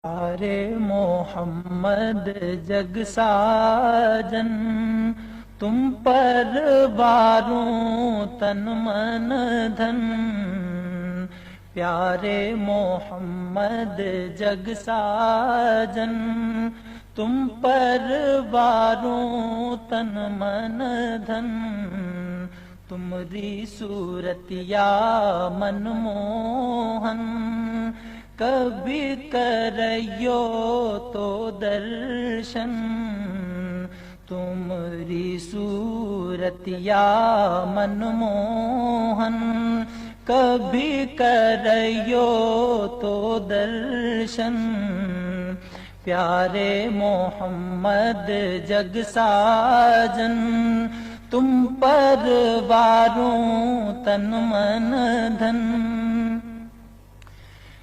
پیارے محمد جگ ساجن، تم پر باروں تن من دھن۔ پیارے محمد جگ ساجن، تم پر باروں تن من دھن۔ تمری صورت یا من موہن، کبھی کرئیو تو درشن۔ تمری صورت یا من موہن، کبھی کرئیو تو درشن۔ پیارے محمد جگ ساجن، تم پر باروں تن من دھن۔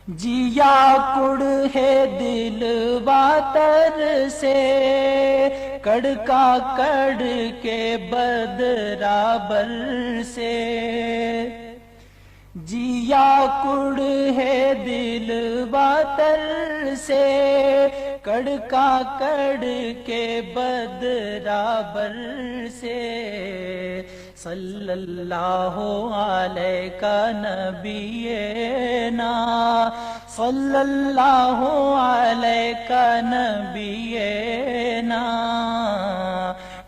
جیا کڑ ہے دل واتر سے، کڑکا کڑ کے بدرابر سے۔ جیا کڑ ہے دل واتر سے، کڑکا کڑ کے بدرابر سے۔ صلی اللہ علیہ نبینا، صلی اللہ علیہ نبینا۔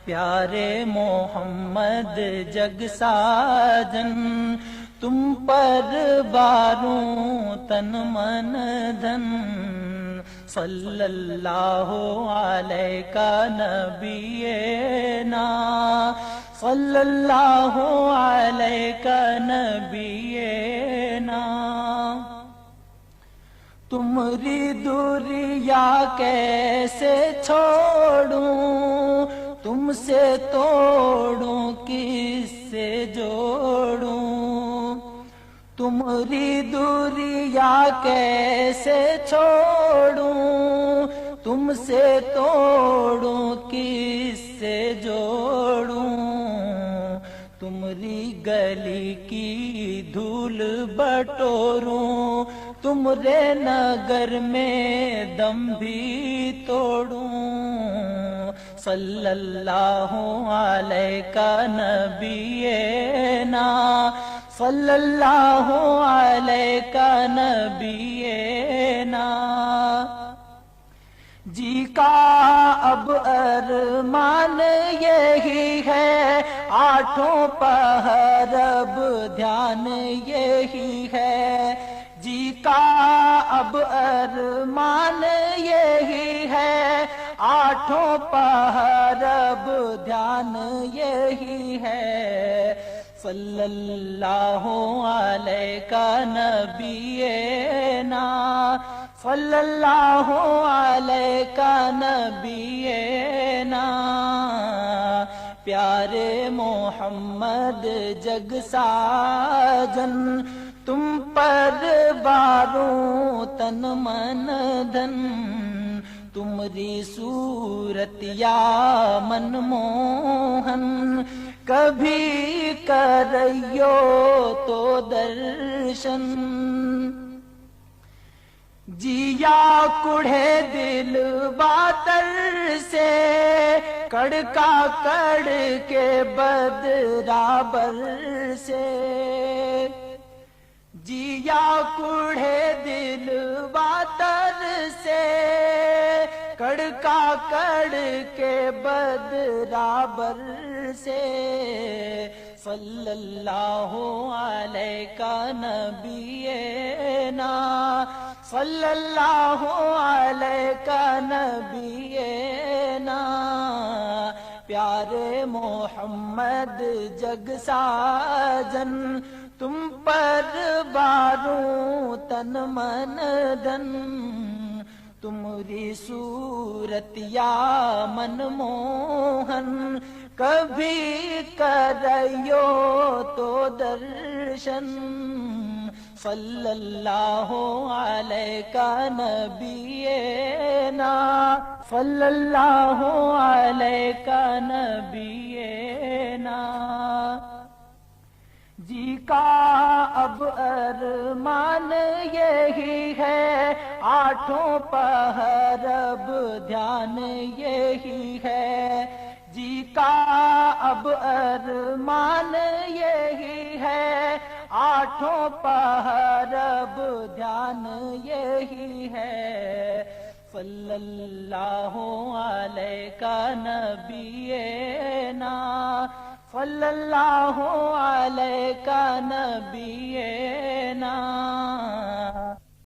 پیارے محمد جگ ساجن، تم پر باروں تن من دھن۔ صلی اللہ علیہ نبینا، صلی اللہ علیہ نبینا۔ تمری دوریا کیسے چھوڑوں، تم سے توڑوں کس سے جوڑوں۔ تمری دوریا کیسے چھوڑوں، تم سے توڑوں کس سے جوڑوں۔ تمری گلی کی دھول بٹوروں، تمرے نگر میں دم بھی توڑوں۔ صلی اللہ علیہ نبینا، صلی اللہ علیہ نبینا۔ جی کا اب ارمان یہی ہے، آٹھوں پہر اب دھیان یہی ہے۔ جی کا اب ارمان یہی ہے، آٹھوں پہر اب دھیان یہی ہے۔ صلی اللہ علیہ نبینا، صلی اللہ علیہ نبینا۔ پیارے محمد جگ ساجن، تم پر باروں تن من دھن۔ تمری صورت یا من موہن، کبھی کرئیو تو درشن۔ جیا کڑھے دل واتر سے، کڑکا کڑ کے بدرابر سے۔ جیا کڑھے دل واتر سے، کڑکا کڑ کے بدرابر سے۔ صلی اللہ علیہ نبینا، صلی اللہ علیہ نبینا۔ پیارے محمد جگ ساجن، تم پر باروں تن من دھن۔ تمری صورت یا من موہن، کبھی کرئیو تو درشن۔ صلی اللہ علیہ نبینا، صلی اللہ علیہ نبینا۔ جی کا اب ارمان یہی ہے، آٹھوں پہر اب دھیان یہی ہے، جی کا اب ارمان یہی ہے، آٹھوں پہر اب دھیان یہی ہے، صلی اللہ علیہ نبینا، صلی اللہ علیہ نبینا۔